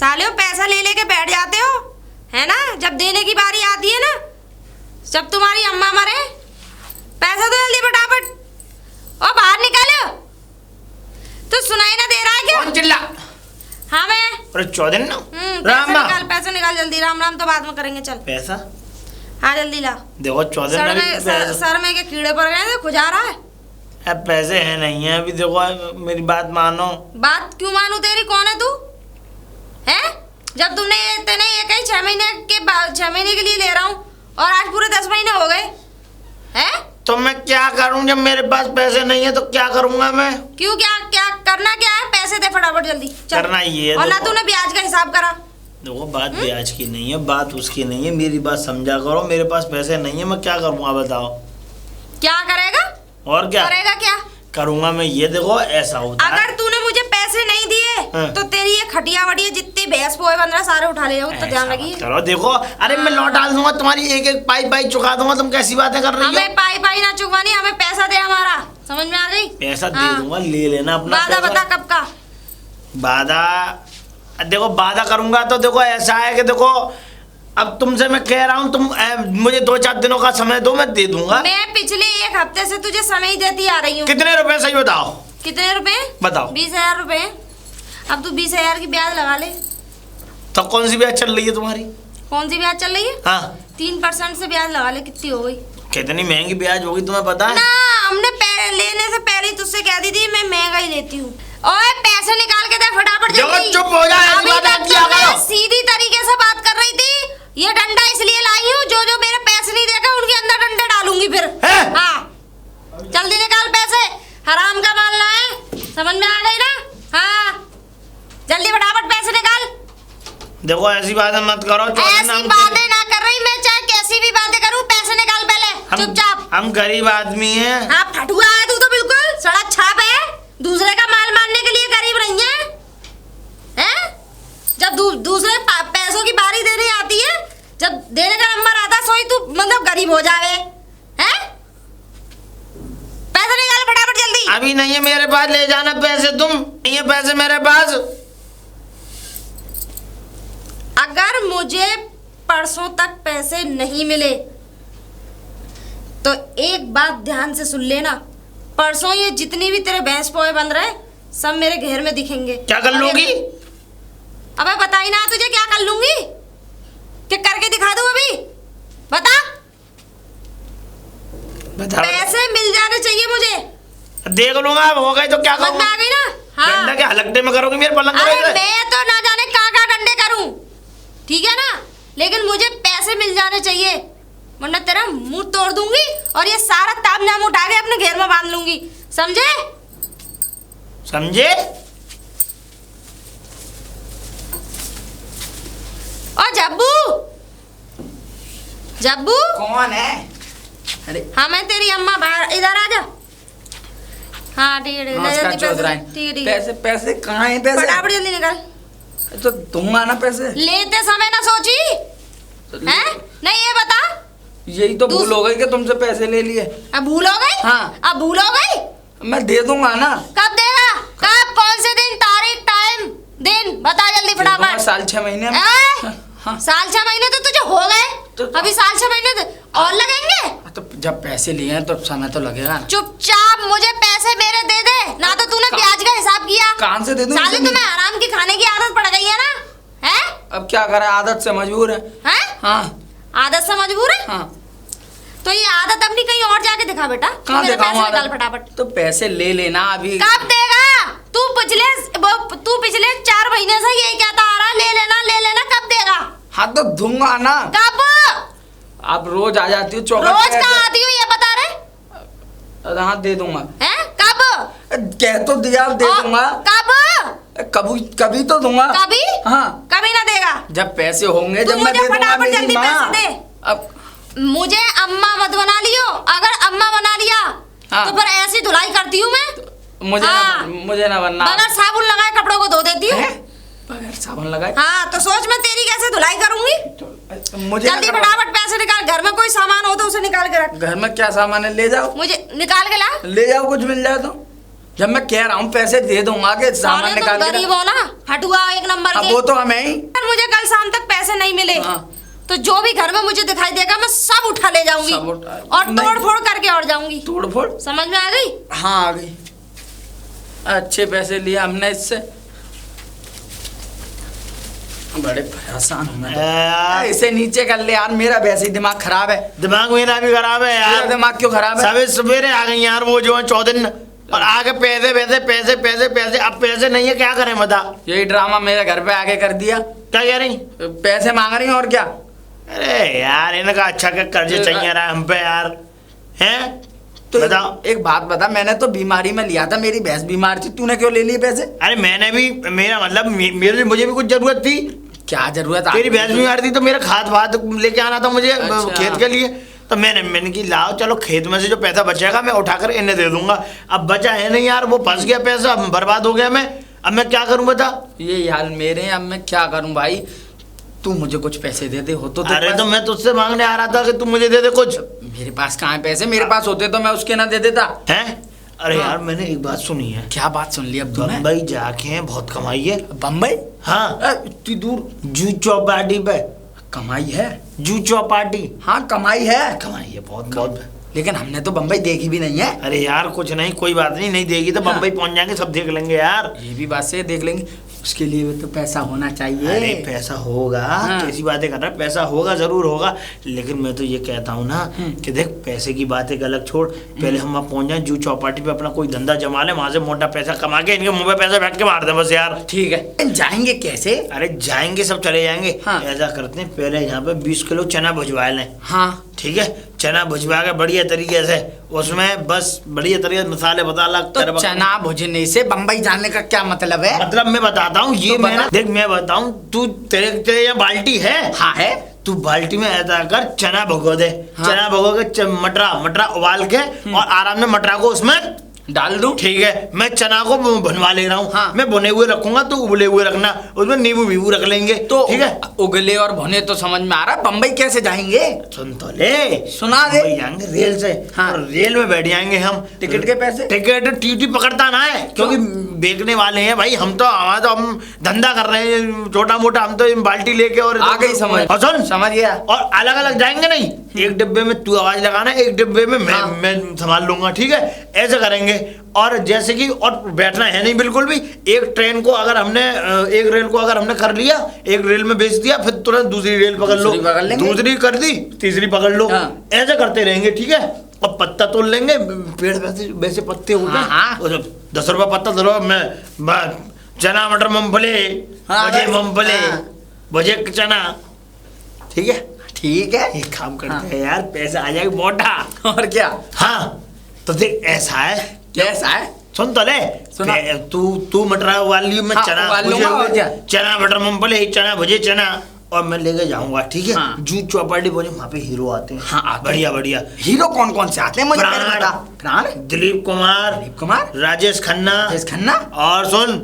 साले पैसा ले लेके बैठ जाते हो, है ना? जब देने की बारी आती है ना, जब तुम्हारी अम्मा मरे, पैसा तो जल्दी फटाफट। ओ बाहर निकालो। तू सुनाई ना दे रहा है क्या? कौन चिल्ला? हाँ मैं। अरे चौधरी ना। पैसा निकाल जल्दी। राम राम तो बाद में करेंगे, चल। पैसा? हाँ जल्दी ला। देखो चौधरी सर में के कीड़े पड़ गए थे, खुजा रहा है। अब पैसे है नहीं है अभी। देखो मेरी बात मानो। बात क्यों मानू तेरी? कौन है तू? है जब तुमने ये कही 6 महीने के लिए ले रहा हूँ और आज पूरे 10 महीने हो गए हैं। तो मैं क्या करूं जब मेरे पास पैसे नहीं है? तो क्या करूंगा मैं? क्यों? क्या क्या करना क्या है? पैसे दे फटाफट जल्दी, चल। करना ये है। और ना तूने ब्याज का हिसाब करा। देखो बात ब्याज की नहीं है, बात उसकी नहीं है, मेरी बात समझा करो। मेरे पास पैसे नहीं है, मैं क्या करूंगा बताओ? क्या करेगा? और क्या करेगा? क्या करूंगा मैं? ये देखो ऐसा होता है। अगर तूने मुझे पैसे नहीं दिए तो तेरी ये खटिया वटिया जितनी भैंस पोए 15 सारे उठा ले जाओ। तो ध्यान रखिए। चलो देखो, अरे मैं लौटा दूंगा तुम्हारी एक एक पाई चुका दूंगा। तुम कैसी बातें कर रही हो? हमें पाई ना चुकवानी, हमें पैसा दे हमारा। समझ में आ गई? पैसा दे दूंगा, ले लेना अपना। वादा बता कब का? वादा देखो, वादा करूंगा तो देखो ऐसा है कि देखो अब तुमसे मैं कह रहा हूँ, तुम मुझे 2-4 दिनों का समय दो, मैं दे दूंगा। मैं पिछले 1 हफ्ते से तुझे समय ही देती आ रही हूँ। कितने रुपए सही बताओ? कितने रुपए बताओ? 20,000 रुपए। अब तू 20,000 की ब्याज लगा ले। तो कौन सी ब्याज चल रही है तुम्हारी? कौन सी ब्याज चल रही है? हाँ 3% से ब्याज लगा ले। कितनी हो गई? कितनी महंगी ब्याज होगी तुम्हें पता है? ना हमने लेने से पहले ही तुझसे कह दी थी मैं महंगा ही लेती हूँ। ओए पैसे निकाल के दे फटाफट जल्दी। चुप हो जा। ऐसी बात किया करो। सीधी तरीके से बात कर रही थी। ये डंडा इसलिए लाई हूँ, जो मेरे पैसे नहीं देगा उनके अंदर डंडे डालूंगी फिर। हाँ जल्दी निकाल पैसे, हराम का माल ना है। समझ में आ गई ना? हाँ जल्दी फटाफट पैसे निकाल। देखो ऐसी बातें मत करो। ऐसी बातें ना कर रही मैं, चाहे कैसी भी बातें करूँ। पैसे निकाल पहले चुपचाप। हम गरीब आदमी हैं। हाँ फटुआ है तू तो बिल्कुल। सड़क छाप है, दूसरे का माल मारने के लिए गरीब नहीं है, हैं? जब दूसरे पैसों की बारी देने आती है, जब देने का नंबर आता सोई तू मतलब गरीब हो जावे, हैं? पैसे निकाल फटाफट जल्दी। अभी नहीं है मेरे पास, ले जाना पैसे तुम। नहीं है पैसे मेरे पास। अगर मुझे परसों तक पैसे नहीं मिले तो एक बात ध्यान से सुन लेना, परसों ये जितनी भी तेरे भैंस पोए बन रहे सब मेरे घेर में दिखेंगे। क्या कर लूंगी? अबे बताई ना तुझे क्या कर लूंगी? क्या करके दिखा दूं अभी? बता। पैसे मिल जाने चाहिए मुझे। देख लूंगा, हो गए तो क्या करूंगा? आ गई ना? हाँ डंडा के हलकटे में करोगी मेरे पलंग? अरे मैं तो ना जाने कहाँ डंडे करूं, ठीक है ना? लेकिन मुझे पैसे मिल जाने चाहिए, वरना तेरा मुंह तोड़ दूंगी और ये सारा तामझाम उठा के अपने घेर में बांध लूंगी। समझे? समझे? ओ जब्बू, जब्बू कौन है? अरे हाँ मैं तेरी अम्मा। बाहर इधर आ जा। हाँ ठीक है नमस्कार चौधरी। ठीक है पैसे पैसे कहाँ हैं? पैसे फटाफट जल्दी निकाल। तो दूंगा ना पैसे। लेते समय ना सोची हैं? नहीं ये बता। यही तो भूल हो गई कि तुमसे पैसे ले लिए। अब भूल हो गई? हाँ अब भूल हो गई? मैं दे दूंगा ना। कब देगा? कब? कौन से दिन? तारीख, टाइम, दिन बता जल्दी फटाफट। साल 6 महीने में। हाँ। साल 6 महीने तो तुझे हो गए तो अभी साल 6 महीने और लगेंगे। तो जब पैसे लिए हैं तो समय तो लगेगा। चुपचाप मुझे पैसे मेरे दे दे, ना तो तूने ब्याज का हिसाब किया। कहाँ से दे दूं? साले तुम्हें आराम की खाने की आदत पड़ गई है ना? हैं? अब क्या करें, आदत से मजबूर है। हैं? हाँ आदत से मजबूर है? हाँ। तो ये आदत अपनी कहीं और जाके दिखा बेटा। कहाँ दिखाऊं निकाल फटाफट। तो पैसे ले लेना अभी। कब देगा? तू पिछले 4 महीने से यही कहता आ रहा ले लेना कब देगा? हाँ तो दूंगा ना। कब? आप रोज आ जाती हो चौक? रोज कहाँ आती हूँ ये बता रहे? हाँ दे दूंगा। हैं? कब? कह तो दिया, दे दूंगा। कब? कभी तो दूंगा। कभी? हाँ कभी ना देगा। जब पैसे होंगे जब मैं दे दूंगा। फटाफट जल्दी पैसे दे। अब मुझे अम्मा मत बना लियो। अगर अम्मा बना लिया हाँ। तो फिर ऐसी धुलाई करती हूँ मैं। मुझे ना बनना। बगैर साबुन लगाए कपड़ों को धो देती हूँ। बगैर साबुन लगाए? हाँ तो सोच मैं तेरी कैसे धुलाई करूंगी। मुझे जल्दी फटाफट पैसे निकाल। घर में कोई सामान हो तो उसे निकाल के रख। घर में क्या सामान है? ले जाओ। मुझे निकाल के ला। ले जाओ, कुछ मिल जाए तो। जब मैं कह रहा हूँ पैसे दे दूंगा कि सामान साले तुम निकाल के गरीब हो ना, हटुआ एक नंबर अब के। वो तो हमें ही। अगर मुझे कल शाम तक पैसे नहीं मिले हाँ। तो जो भी घर में मुझे दिखाई देगा मैं सब उठा ले जाऊंगी सब उठा- और नहीं। तोड़ फोड़ करके और जाऊंगी। तोड़ फोड़। समझ में आ गई? हाँ आ गई। अच्छे पैसे लिए हमने इससे, बड़े परेशान हूँ मैं तो। यार इसे नीचे कर ले यार, मेरा वैसे ही दिमाग खराब है। दिमाग मेरा भी खराब है मेरा यार। दिमाग क्यों खराब है? सवेरे सवेरे आ गई यार वो जो है 14 दिन, और आगे पैसे पैसे पैसे पैसे पैसे, अब पैसे नहीं है क्या करें बता। यही ड्रामा मेरे घर पे आके कर दिया। क्या कह रही? पैसे मांग रही हैं और क्या। अरे यार इनका अच्छा क्या कर्ज चाहिए रहा है हम पे यार, हैं? तो बताओ। एक बात बता, मैंने तो बीमारी में लिया था, मेरी भैंस बीमार थी, तूने क्यों ले लिए पैसे? अरे मैंने भी, मेरा मतलब मेरे मुझे भी कुछ जरूरत थी। क्या जरूरत? तेरी भैंस बीमार थी तो मेरा खाद वाद लेके आना था मुझे अच्छा। खेत के लिए। तो मैंने की लाओ चलो खेत में से जो पैसा बचेगा मैं उठाकर इन्हें दे दूंगा। अब बचा है नहीं यार, वो फंस गया पैसा, अब बर्बाद हो गया मैं। अब मैं क्या करूं बता। ये हाल मेरे हैं, अब मैं क्या करूं भाई। तू मुझे कुछ पैसे दे दे, हो तो तेरे अरे पास। तो मैं तुझसे मांगने आ रहा था कि तू मुझे दे दे कुछ। मेरे पास कहाँ है पैसे? मेरे पास होते तो मैं उसके ना दे देता। हैं? अरे हाँ। यार मैंने एक बात सुनी है, क्या बात सुन ली अब तूने? बम्बई जाके बहुत कमाई है। बम्बई? हाँ इतनी दूर जू चौपाटी पे, कमाई है? जू चौपाटी हाँ कमाई है, कमाई है बहुत बहुत। लेकिन हमने तो बम्बई देखी भी नहीं है। अरे यार कुछ नहीं, कोई बात नहीं, नहीं देगी तो हाँ। बम्बई पहुंच जाएंगे, सब देख लेंगे यार। ये भी बात से देख लेंगे, उसके लिए भी तो पैसा होना चाहिए। अरे पैसा होगा, हाँ। कैसी बातें कर रहा है, पैसा होगा जरूर होगा। लेकिन मैं तो ये कहता हूँ ना कि देख पैसे की बात एक अलग छोड़, पहले हम वहाँ पहुंच जाए जू चौपाटी पे, अपना कोई धंधा जमा ले, वहां से मोटा पैसा कमा के इनके मुंह पे पैसा फेंक के मार दे बस यार। ठीक है, जाएंगे कैसे? अरे जाएंगे सब चले जाएंगे। हाँ। ऐसा करते हैं पहले यहाँ पे 20 किलो चना भुजवा लें। हाँ ठीक है, चना भुजवा के बढ़िया तरीके से, उसमें बस बढ़िया तरीके से मसाले बता तो चना भुजने से बम्बई जाने का क्या मतलब है? मतलब मैं बताता हूँ ये तो मैंने देख, मैं बताऊँ तू, तेरे तेरे यहाँ बाल्टी है? हाँ है। तू बाल्टी में ऐसा कर चना भगो दे। हाँ। चना भगो के मटरा उबाल के और आराम से मटरा को उसमें डाल दूं? ठीक है, मैं चना को बनवा ले रहा हूँ। हाँ। मैं भुने हुए रखूंगा, तू उबले हुए रखना, उसमें नींबू वीबू रख लेंगे। तो ठीक है, उगले और भुने तो समझ में आ रहा है, बम्बई कैसे जाएंगे? सुन तो ले, सुना दे। मुंबई जाएंगे रेल से। हाँ। और रेल में बैठ जाएंगे हम। टिकट के पैसे? टिकट टीटी पकड़ता ना है, क्योंकि बेचने वाले हैं भाई हम तो, हमारा तो हम धंधा कर रहे हैं छोटा मोटा, हम तो बाल्टी लेके और आ गई समझ। और सुन, समझ गया। और अलग अलग जाएंगे नहीं, एक डिब्बे में तू आवाज लगाना, एक डिब्बे में हाँ। मैं संभाल लूंगा। ठीक है, ऐसे करेंगे। और जैसे कि और बैठना है नहीं बिल्कुल भी। एक ट्रेन को अगर हमने, एक रेल को अगर हमने कर लिया, एक रेल में बेच दिया, फिर तुरंत दूसरी रेल पकड़ लो, दूसरी पकड़ लेंगे। दूसरी कर दी, तीसरी पकड़ लो। हाँ। ऐसे करते रहेंगे। ठीक है, और पत्ता तोड़ लेंगे, पेड़ वैसे वैसे पत्ते होते हैं। हाँ। और 10 रुपये पत्ता धरो, मैं चना मटर मूंगफली, हाँ, भजे बस। मूंगफली, हाँ। भजे चना। ठीक है, ठीक है। एक काम करते हाँ। हैं यार, पैसा आ जाएगा मोटा। और क्या? हाँ तो देख ऐसा है, कैसा है? सुन तो ले, सुना। तू मटर उबाल लियो, मैं हाँ, चना उबाल भुजे लूंगा, हुए, और क्या? चना मटर मूंगफली, चना भुजे चना, और मैं लेके जाऊंगा। ठीक है, हाँ। जू चौपाटी पहुंचे, वहाँ पे हीरो आते हैं। हाँ, आते हैं। बढ़िया बढ़िया हीरो कौन कौन से आते हैं मुझे पहले बता। प्राण, प्राण, दिलीप कुमार, दिलीप कुमार, राजेश खन्ना, राजेश खन्ना, और सुन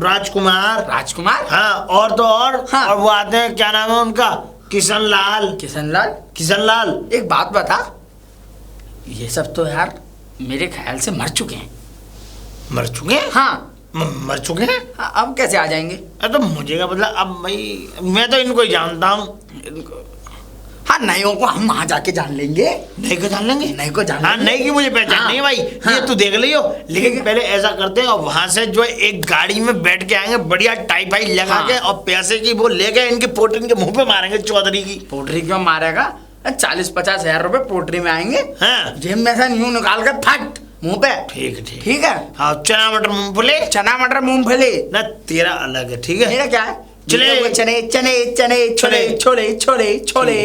राजकुमार। राजकुमार। हाँ, और तो और, हाँ। और वो आते हैं, क्या नाम है उनका, किशन लाल। किशनलाल। किशन लाल। एक बात बता, ये सब तो यार मेरे ख्याल से मर चुके हैं। मर चुके हैं? हाँ। मर चुके हैं? हाँ, अब कैसे आ जाएंगे? अरे तो मुझे क्या मतलब, अब भाई मैं तो इनको ही जानता हूँ। हाँ, नयों को हम वहां जाके जान लेंगे। नहीं को जान लेंगे? नई को जान हाँ, लेंगे। नहीं की मुझे पहचान हाँ, नहीं है भाई। हाँ। ये तू देख लियो, ठीक लेकिन है। पहले ऐसा करते हैं, और वहां से जो है एक गाड़ी में बैठ के आएंगे, बढ़िया टाई फाई लगा हाँ। के, और पैसे की वो लेके इनके पोटरी के मुंह पे मारेंगे, चौधरी की। पोट्री क्यों मारेगा? 40-50 हजार रुपए पोट्री में आएंगे। हाँ जेब में से यूं निकाल के फट मुंह पे। ठीक ठीक ठीक है। हाँ, चना मटर मूंगफली चना मटर मूंगफली। ना, तेरा अलग है। ठीक है, मेरा क्या है? चले। चने चने चने छोले छोले छोले छोले।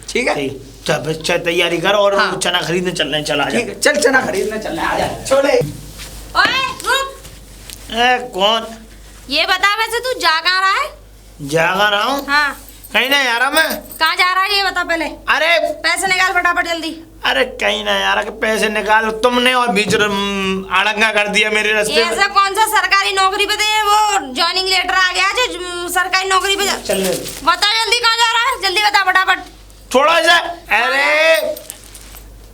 ठीक है, चल तैयारी कर, और हाँ। चना खरीदने चल रहे हैं, चला ठीक है, चल चना खरीदने चल रहे हैं, आजा छोले। ओए रुक, कौन ये बता वैसे तू जा कहाँ रहा है? जागा रहा हूँ? हाँ, कहीं ना यार मैं। कहाँ जा रहा है ये बता पहले। अरे पैसे निकाल फटाफट जल्दी। अरे कहीं ना यार, के पैसे निकाल, तुमने और बीच आड़ंगा कर दिया मेरे रास्ते ये में। ऐसा कौन सा सरकारी नौकरी पे दे, वो ज्वाइनिंग लेटर आ गया जो सरकारी नौकरी पे चल बता जल्दी कहाँ जा रहा है, जल्दी बता फटाफट। थोड़ा सा। अरे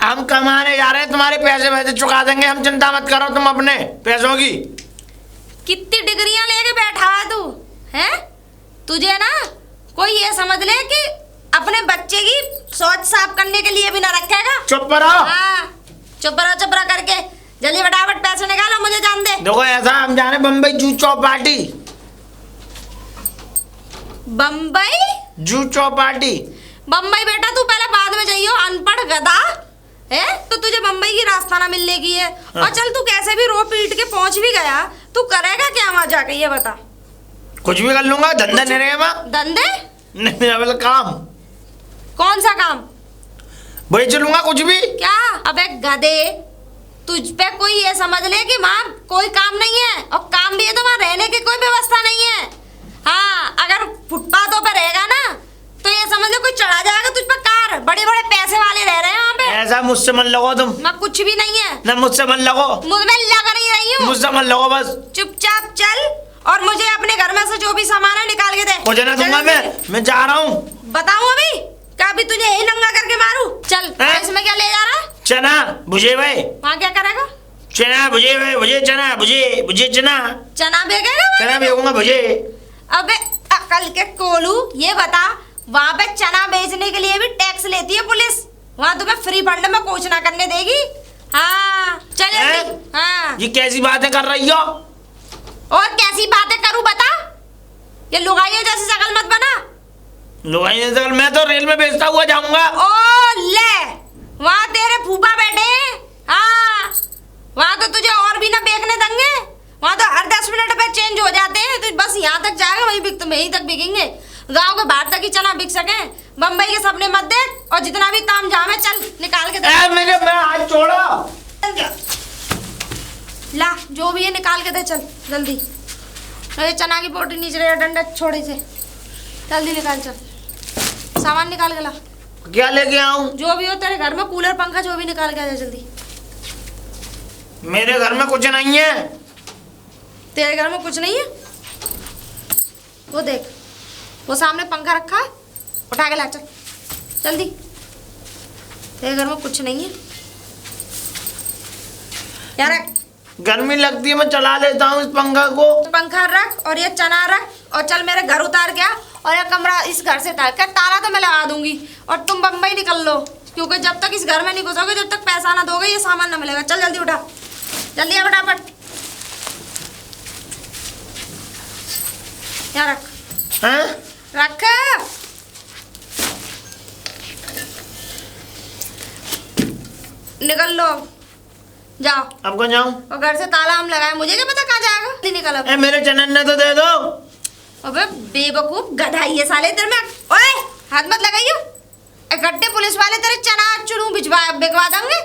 हम कमाने जा रहे हैं, तुम्हारे पैसे वैसे चुका देंगे हम, चिंता मत करो तुम अपने पैसों की। कितनी डिग्रियां लेके बैठा है तू? हैं? तुझे ना कोई ये समझ ले कि अपने बच्चे की सोच साफ करने के लिए भी ना रखेगा। चुप रहो। हाँ, चुप रहो करके जल्दी फटाफट पैसे निकालो, मुझे जान दे। देखो ऐसा, हम जा रहे हैं बम्बई जू चौपाटी। बम्बई जू चौपाटी। बम्बई बेटा तू पहले बाद में जाइयो, अनपढ़ गधा है। तो तुझे बम्बई की रास्ता ना मिलने की है। हाँ। और चल तू कैसे भी रो पीट के पहुंच भी गया, तू करेगा क्या वहां जाके ये बता। कुछ भी कर लूंगा, धंधा नहीं रहेगा। धंधे? नहीं मेरा वाला काम। कौन सा काम? वही चलूंगा कुछ भी। क्या? अबे गधे, तुझ पे कोई ये समझ ले कि वहाँ कोई काम नहीं है, और काम भी है तो वहाँ रहने की कोई व्यवस्था नहीं है। हाँ, अगर फुटपाथों पर रहेगा ना तो ये समझ लो कोई चढ़ा जाएगा तुझ पर कार। बड़े बड़े पैसे वाले रह रहे हैं वहाँ पे। ऐसा मुझसे मन लगो तुम। मैं कुछ भी नहीं है। ना मुझसे मन लगो। मुझ में लग नहीं रही हूँ। मुझसे मन लगो बस। चुपचाप चल और मुझे अपने घर में से जो भी सामान है निकाल के दे। मुझे ना दूंगा, मैं जा रहा हूँ। बताऊँ अभी क्या? अभी तुझे यही नंगा करके मारूं? चल। इसमें क्या ले जा रहा? चना भुजे हुए। वहाँ क्या करेगा? चना भुजे हुए, भुजे चना, भुजे चना। चना बेचेगा? चना बेचूंगा भुजे। अबे अकल के कोलू, ये बता वहाँ पे चना बेचने के लिए भी टैक्स लेती है पुलिस। वहाँ तुम्हें फ्री फंड में कुछ ना करने देगी। हाँ चल जल्दी। हाँ, ये कैसी बातें कर रही हो? और कैसी बातें करूँ बता? ये लुगाइयों जैसी शकल मत बना। लुगाई ने सकल, मैं तो रेल में बेचता हुआ जाऊंगा। ओ ले, वहाँ तेरे फूफा बैठे हैं। हाँ, वहाँ तो तुझे और भी ना बेचने देंगे। वहाँ तो हर 10 मिनट पे चेंज हो जाते हैं। तो बस यहाँ तक जाएगा वहीं तक बिकेंगे। गांव के बाहर तक ही चना बिक सके। बम्बई के सपने मत देख, और जितना भी काम जाम है चल निकाल के दे। मैं हाथ छोड़ो। ला जो भी है निकाल के दे, चल जल्दी। ये चना की पोटी नीचे रहे, डंडा छोड़े से जल्दी निकाल। चल सामान निकाल के ला। क्या लेके आऊं? जो भी हो तेरे घर में, कूलर पंखा जो भी निकाल के आ जा जल्दी। मेरे घर में कुछ नहीं है। तेरे घर में कुछ नहीं है? वो देख, वो सामने पंखा रखा है, उठा के ला चल जल्दी। तेरे घर में कुछ नहीं है यार। गर्मी लगती है, मैं चला लेता हूँ इस पंखा को। पंखा रख और ये चना रख और चल मेरे घर उतार के आ, और ये कमरा इस घर से तार कर, ताला तो मैं लगा दूंगी। और तुम बम्बई निकल लो, क्योंकि जब तक इस घर में नहीं घुसोगे, जब तक पैसा ना दोगे ये सामान ना मिलेगा। चल जल्दी उठा, जल्दी आ फटाफट। यहाँ रख। हैं? रख। निकल लो, जाओ। अब कहाँ जाऊं? और घर से ताला हम लगाए, मुझे क्या पता कहाँ जाएगा। नहीं निकल अब। मेरे चनन ने तो दे दो। अबे बेवकूफ गधा, ये साले तेरे में। ओए हाथ मत लगाइयो, इकट्ठे पुलिस वाले तेरे चना चुरू बिकवा देंगे।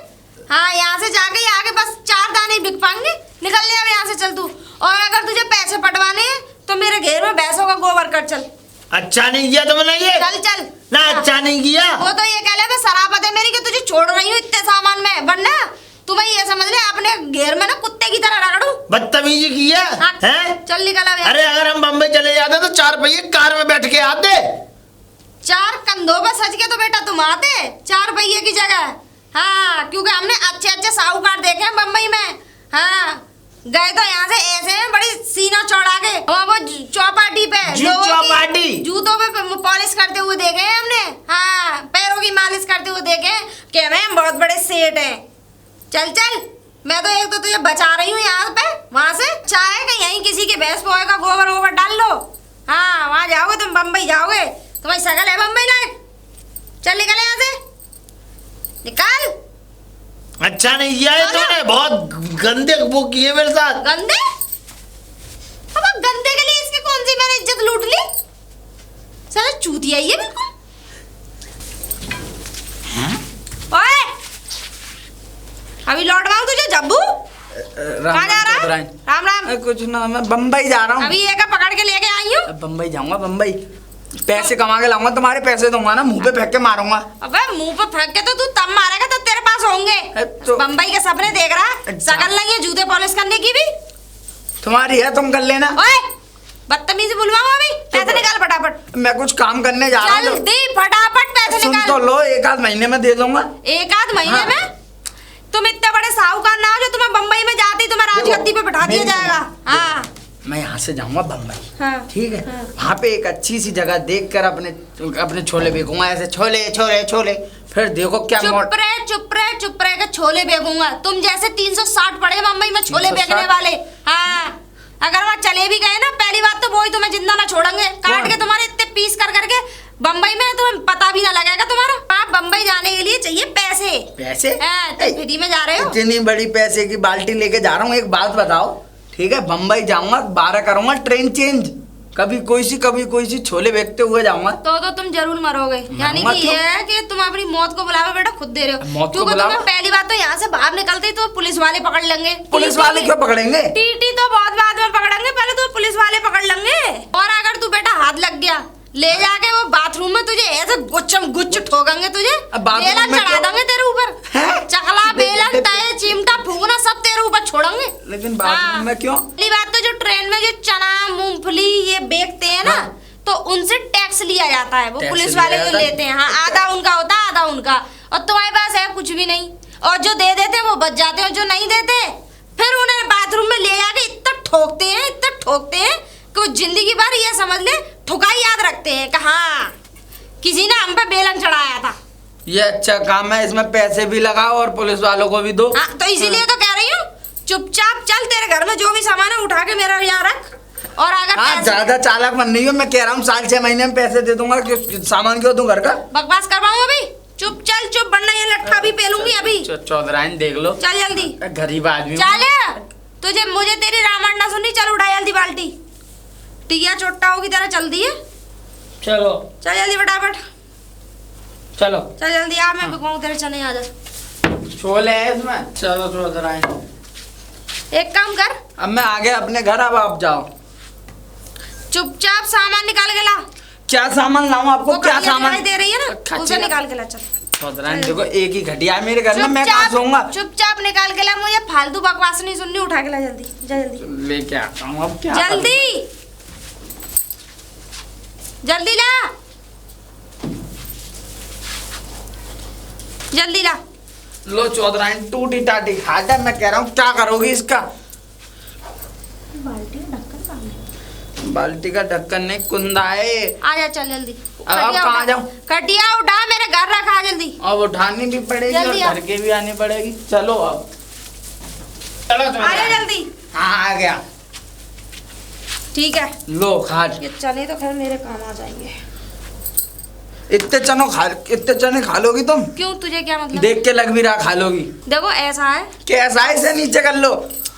हाँ, यहाँ से जाके आगे बस 4 दाने बिक पाएंगे। निकल ले अब यहाँ से, चल तू। और अगर तुझे पैसे पटवाने हैं तो मेरे घेर में भैंसों का गोबर कर चल। अच्छा नहीं किया तुमने ये? चल चल ना अच्छा नहीं किया। वो तो ये कह ले शराबत है मेरी कि तुझे छोड़ रही हूँ इतने सामान में, वरना तुम्हें ये समझ ले अपने घेर में ना कुत्ते की तरह रगड़ू। बदतमीजी किया है? चल निकल अब। अरे अगर हम बम्बई चले जाते तो 4 पहिए कार में बैठ के आते। 4 कंधों पे सज के तो बेटा तुम आते 4 पहिए की जगह। हाँ, क्योंकि हमने अच्छे अच्छे साहूकार देखे हैं बम्बई में। हाँ, गए तो यहाँ से ऐसे हैं, बड़ी सीना चौड़ा के वो चौपाटी पे जूतों पे पॉलिश करते हुए देखे हैं हमने। हाँ, पैरों की मालिश करते हुए देखे हैं कि हम बहुत बड़े सेठ हैं। चल चल, मैं तो एक तो तुझे बचा रही हूँ यहाँ पे, वहाँ से चाहे कि यहीं किसी के भैंस पोए का गोबर वोबर डाल लो। हाँ, वहाँ जाओगे तुम, बम्बई जाओगे, तुम्हारी शकल है बम्बई लायक। चल निकल यहाँ से, निकाल। अच्छा नहीं किया है तूने, बहुत गंदे वो किए मेरे साथ। गंदे? अब गंदे के लिए इसकी कौन सी मैंने इज्जत लूट ली? साला चूतिया ही है बिल्कुल। ओए, अभी लौट मांग तुझे जब्बू। कहाँ जा रहा है? राम राम। कुछ ना, मैं बम्बई जा रहा हूँ। अभी एक पकड़ के लेके आई हूँ। बम्बई जाऊंगा, बम्बई पैसे कमा के लाऊंगा, तुम्हारे पैसे दूंगा ना, मुंह पे फेंक के मारूंगा। अबे मुंह पे फेंक के तो तू तब मारेगा तो तेरे पास होंगे। तो बम्बई के सपने देख रहा है, शकल नहीं है जूते पॉलिश करने की भी। तुम्हारी है, तुम कर लेना। ओए, बदतमीजी बुलवाओ अभी। पैसे निकाल फटाफट। मैं कुछ काम करने जा रहा हूँ। जल्दी फटाफट पैसे सुन निकाल। तो लो, 1 आध महीने में दे दूंगा। 1 आध महीने हाँ। में? तुम इतने बड़े साहूकार ना हो जो तुम्हें बम्बई में जाती तुम्हें राजगद्दी पे बैठा दिया जाएगा। हाँ मैं यहाँ से जाऊंगा बम्बई। हाँ। ठीक है। हाँ। वहाँ पे एक अच्छी सी जगह देख कर अपने छोले बेचूंगा, ऐसे छोले छोले छोले। फिर देखो क्या चुप रहे के छोले बेचूंगा। तुम जैसे 360 पड़े बम्बई में छोले 360? बेचने वाले। हाँ अगर वहाँ चले भी गए ना, पहली बात तो वही तुम्हें जिंदा ना छोड़ेंगे, काट के तुम्हारे इतने पीस कर करके बम्बई में तुम्हें पता भी ना लगेगा तुम्हारा। आप बम्बई जाने के लिए चाहिए पैसे। पैसे? तुम फ्री में जा रहे हो? इतनी बड़ी पैसे की बाल्टी लेके जा रहा हूँ। एक बात बताओ, ठीक है, बम्बई जाऊंगा 12 करूंगा ट्रेन चेंज, कभी कोई सी छोले बेचते हुए जाऊंगा। तो तुम जरूर मरोगे। यानी कि क्यों? ये है कि तुम अपनी मौत को बुलावा बेटा खुद दे रहे हो। मौत को क्योंकि बुलावा? तुम्हें पहली बात तो यहाँ से बाहर निकलते ही तो पुलिस वाले पकड़ लेंगे। पुलिस वाले क्यों पकड़ेंगे? टीटी तो बहुत बाद में पकड़ेंगे, पहले तो पुलिस वाले पकड़ लेंगे। और अगर तू बेटा हाथ लग गया, ले जाके वो बाथरूम में तुझे ऐसे गुच्छम गुच्छ ठोकेंगे, तुझे बेलन में चढ़ा देंगे तेरे ऊपर। चकला बेलन तय चिमटा फूकना सब तेरे ऊपर छोड़ेंगे। लेकिन बाथरूम में क्यों? पहली बात तो जो ट्रेन में जो चना मूंगफली ये बेचते हैं ना, तो उनसे टैक्स लिया जाता है। वो टैक्स पुलिस लिया वाले जो जाता है? लेते हैं। हाँ आधा उनका होता है आधा उनका। और तुम्हारे पास है कुछ भी नहीं, और जो दे देते हैं वो बच जाते हैं, और जो नहीं देते फिर उन्हें बाथरूम में ले जाके इतना ठोकते हैं कि वो जिंदगी भर ये समझ ले ठुकाई याद रखते हैं कि हाँ किसी ने हम पे बेलन चढ़ाया था। ये अच्छा काम है, इसमें पैसे भी लगाओ और पुलिस वालों को भी दो। हाँ तो इसीलिए तो कह रही हूँ, चुपचाप चल, तेरे घर में जो भी सामान है उठा के मेरा यहाँ रख। और अगर हाँ ज्यादा चालाक बन रही हो, मैं कह रहा हूँ 6 महीने में पैसे दे दूंगा। सामान क्यों दूं घर का? बकवास करवाऊँ अभी? चुप चल, चुप, वरना ये लट्ठा भी पेलूंगी अभी। चौधराइन देख लो, चल जल्दी गरीब आदमी। चल, तुझे मुझे तेरी रामायण ना सुननी। चल उठा जल्दी बाल्टी, टिया चोट्टा होगी तेरा। चल दिए, चलो चल जल्दी फटाफट, चलो चल जल्दी आ। मैं बिकवाऊँ तेरे चने, आ जा। छोले है इसमें। चलो चौधराइन, एक काम कर, अब मैं आ गया अपने घर, अब आप जाओ। चुपचाप सामान निकाल के ला। क्या सामान लाऊं आपको? वो क्या खटिया सामान दिखाई दे रही है ना, खटिया? उसे निकाल के ला। चल चौधराइन देखो, एक ही खटिया है मेरे घर में, मैं कहाँ सोऊंगा? चुपचाप निकाल के ला। मुझे फालतू बकवास नहीं सुननी, उठा के ला जल्दी, जा जल्दी लेके आता हूँ। अब क्या जल्दी जल्दी ला, जल्दी ला। करूं? लो चौधराइन, टूटी टाटी खा जा। मैं कह रहा हूँ क्या करोगी इसका? बाल्टी का ढक्कन नहीं, कुंदा है। आ जा, चल जल्दी। अब कहाँ जाऊं? खटिया उठा, मेरे घर रखा जल्दी। अब उठानी भी पड़ेगी और जल्दी आ। घर के भी आनी पड़ेगी। चलो अब, चलो आ जा चौधराइन। जल्दी। हाँ आ गया। ठीक है, लो खा। ये चने तो खैर मेरे काम आ जाएंगे। इतने चने खा लोगी तुम? क्यों, तुझे क्या मतलब? देख के लग भी रहा खा लोगी। देखो ऐसा है, कैसा है, इसे नीचे कर लो।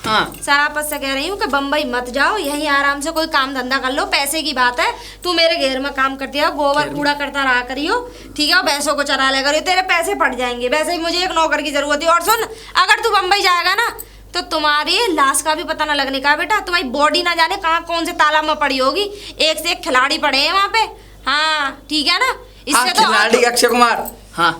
हाँ सरापत से कह रही हूँ कि बम्बई मत जाओ, यहीं आराम से कोई काम धंधा कर लो। पैसे की बात है, तू मेरे घेर में काम करती है, गोबर कूड़ा करता रहा करियो, ठीक है, और भैंसों को चरा लिया करियो, तेरे पैसे पड़ जाएंगे। वैसे ही मुझे एक नौकर की जरूरत है। और सुन, अगर तू बम्बई जाएगा ना तो तुम्हारी लाश का भी पता ना लगने का बेटा। तुम्हारी बॉडी ना जाने कहाँ कौन से तालाब में पड़ी होगी। एक से एक खिलाड़ी पड़े हैं वहाँ पे। हाँ ठीक है ना, हाँ, इससे तो खिलाड़ी अक्षय कुमार। हाँ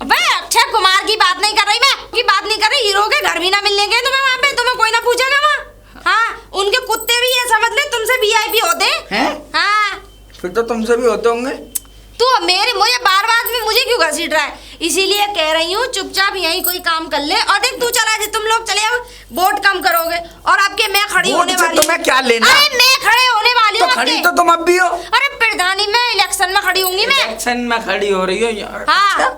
अबे अक्षय कुमार की बात नहीं कर रही मैं, की बात नहीं कर रही। हीरो के घर भी ना मिलने गए तुम्हें वहाँ पे, तुम्हें कोई ना पूछेगा वहाँ। हाँ उनके कुत्ते भी ये समझ ले तुमसे VIP होते हैं। हाँ फिर तो तुमसे भी होते होंगे। तू मेरे मुझे बार में मुझे क्यों घसीट रहा है? इसीलिए कह रही हूँ चुपचाप यहीं कोई काम कर ले। और देख तू चला, तुम लोग चले आओ, वोट कम करोगे और आपके मैं खड़ी होने वाली हूँ। तुम्हें क्या लेना? अरे मैं खड़े होने वाली हूँ। तो खड़ी तो तुम अब भी हो। अरे प्रधानी में इलेक्शन में खड़ी होंगी मैं। इलेक्शन में खड़ी हो रही हो यार? हाँ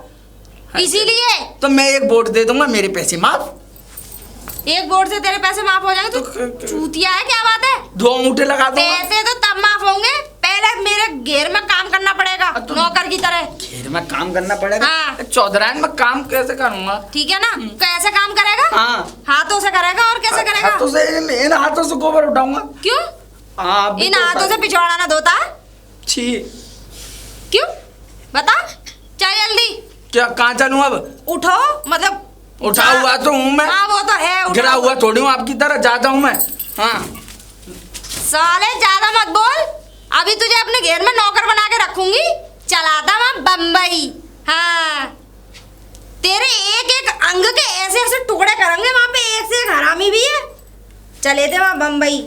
इसीलिए तो मैं एक वोट दे दूंगा, मेरे पैसे माफ। एक वोट से तेरे पैसे माफ हो जाएंगे? तो चूतिया है, क्या बात है? 2 अंगूठे लगा दूंगा। पैसे तो तब माफ होंगे, पहले मेरे घेर में काम करना पड़ेगा नौकर की तरह। घेर में काम करना पड़ेगा? हाँ। चौधराइन में काम कैसे करूंगा? ठीक है ना, कैसे काम करेगा? हाँ हाथों से करेगा। और कैसे करेगा? हाथों से, इन हाथों से गोबर उठाऊंगा। क्यों? हाँ, इन हाथों से पिछवाड़ा ना धोता है? छी। क्यों बता, चल जल्दी। क्या, कहाँ चलूं अब? उठो, मतलब उठा हुआ तो हूँ मैं। हाँ वो तो है, उठो। गिरा हुआ थोड़ी हूँ आपकी तरह, जाता हूँ मैं। हाँ साले ज्यादा मत बोल, अभी तुझे अपने घेर में नौकर बना के रखूंगी, चलाता वहां बम्बई। हाँ तेरे एक एक अंग के ऐसे ऐसे टुकड़े करेंगे वहां पे, एक से एक हरामी भी है। चले थे वहां बम्बई।